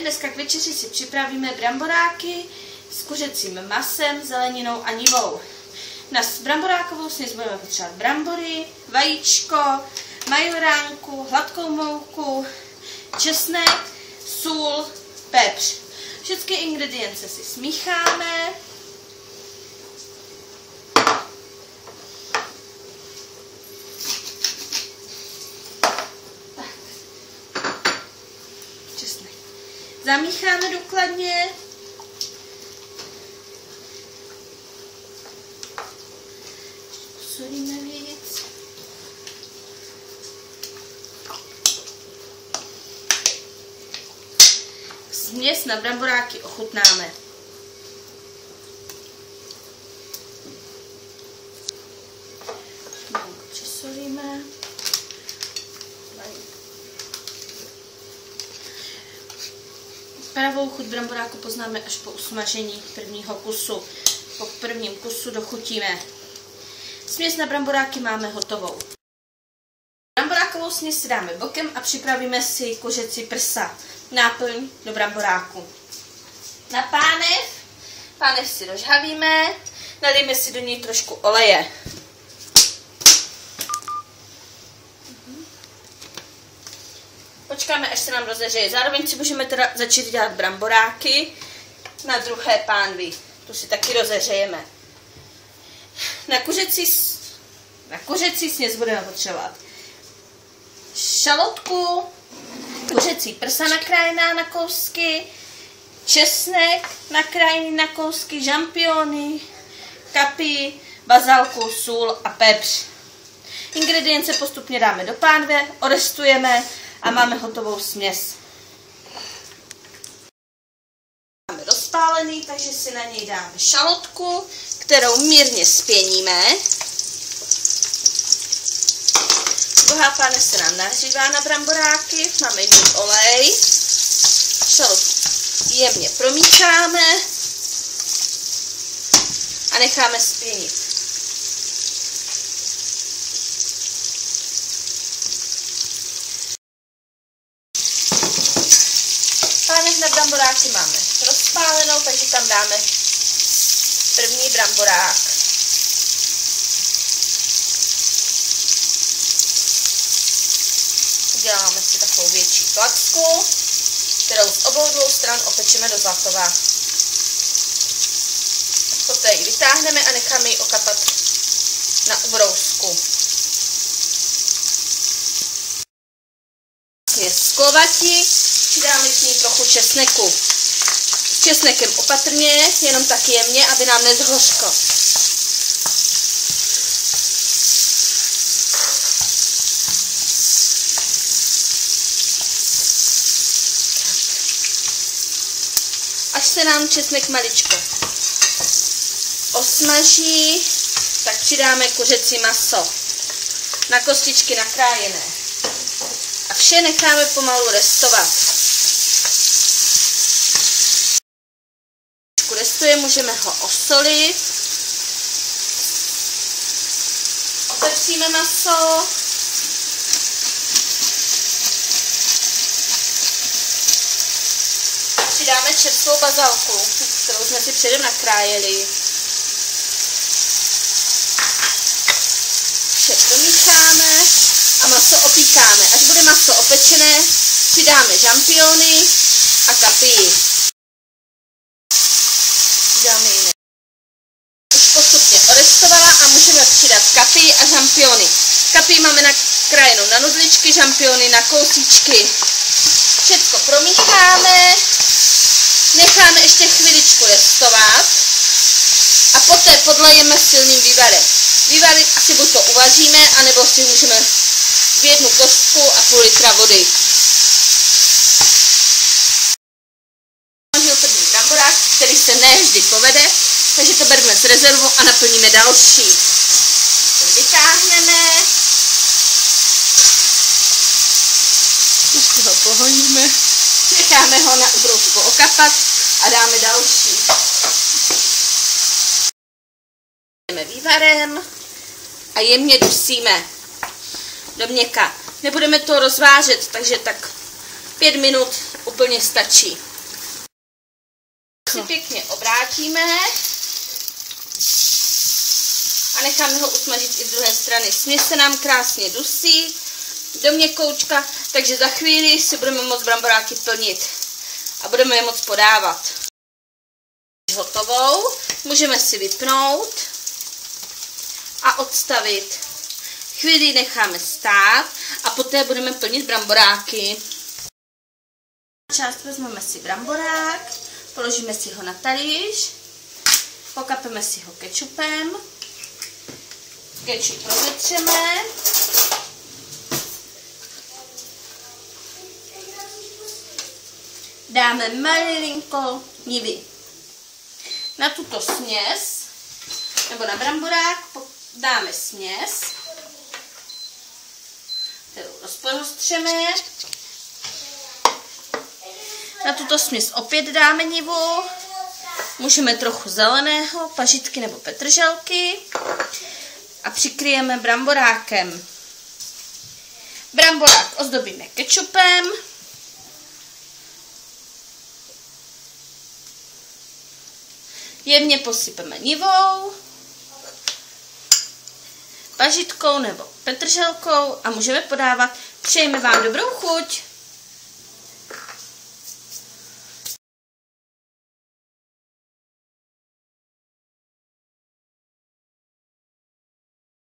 dneska k večeři si připravíme bramboráky s kuřecím masem, zeleninou a nivou. Na bramborákovou směs budeme potřebovat brambory, vajíčko, majoránku, hladkou mouku, česnek, sůl, pepř. Všechny ingredience si smícháme. Česnek. Zamícháme důkladně. Solíme víc. Směs na bramboráky ochutnáme. Přesolíme. Pravou chuť bramboráku poznáme až po usmažení prvního kusu. Po prvním kusu dochutíme. Směs na bramboráky máme hotovou. Bramborákovou směs si dáme bokem a připravíme si kuřecí prsa. Náplň do bramboráku. Na pánev si rozhavíme, nalijeme si do něj trošku oleje. Počkáme, až se nám rozehřeje. Zároveň si můžeme teda začít dělat bramboráky na druhé pánvi. Tu si taky rozehřejeme. Na kuřecí směs budeme potřebovat šalotku, kuřecí prsa nakrájená na kousky, česnek nakrájený na kousky, žampiony, kapy, bazalku, sůl a pepř. Ingredience postupně dáme do pánve, orestujeme a máme hotovou směs. Máme rozpálený, takže si na něj dáme šalotku, kterou mírně zpěníme. Druhá pánev se nám nahřívá na bramboráky, máme jí olej, šalotku jemně promícháme a necháme zpěnit. Pánev na bramboráky máme rozpálenou, takže tam dáme první bramborák. Uděláme si takovou větší placku, kterou z obou dvou stran opečeme do zlatova. Poté ji vytáhneme a necháme ji okapat na ubrousku. Je sklovatí, přidáme k ní trochu česneku. S česnekem opatrně, jenom tak jemně, aby nám nezhořkl. Až se nám česnek maličko osmaží, tak přidáme kuřecí maso na kostičky nakrájené. A vše necháme pomalu restovat. Když restuje, můžeme ho osolit. Opepříme maso. Přidáme čerstvou bazalku, kterou jsme si předem nakrájeli. Vše promícháme a maso opíkáme. Až bude maso opečené, přidáme žampiony a kapy. Přidáme jiné. Už postupně orestovala a můžeme přidat kapy a žampiony. Kapy máme nakrájenou na nudličky, žampiony na kousíčky. Všechno promícháme. Necháme ještě chviličku restovat a poté podlejeme silným vývarem. Vývar asi buď to uvaříme, anebo si můžeme v jednu kostku a půl litra vody. První bramborák, který se ne vždy povede, takže to bereme z rezervu a naplníme další. Vytáhneme. Ještě ho pohojíme. Necháme ho na ubrousku okapat a dáme další. Jdeme vývarem a jemně dusíme do měka. Nebudeme to rozvážet, takže tak 5 minut úplně stačí. Si pěkně obrátíme a necháme ho usmažit i z druhé strany. Směs se nám krásně dusí do měkoučka, takže za chvíli si budeme moct bramboráky plnit a budeme je moct podávat. Hotovou, můžeme si vypnout a odstavit. Chvíli necháme stát a poté budeme plnit bramboráky. Část vezmeme si bramborák, položíme si ho na talíř, pokapeme si ho kečupem, kečup rozetřeme, dáme malinko nivy. Na tuto směs, nebo na bramborák, dáme směs, kterou rozprostřeme. Na tuto směs opět dáme nivu, můžeme trochu zeleného, pařitky nebo petrželky a přikryjeme bramborákem. Bramborák ozdobíme kečupem, jemně posypeme nivou, pařitkou nebo petrželkou a můžeme podávat. Přejeme vám dobrou chuť.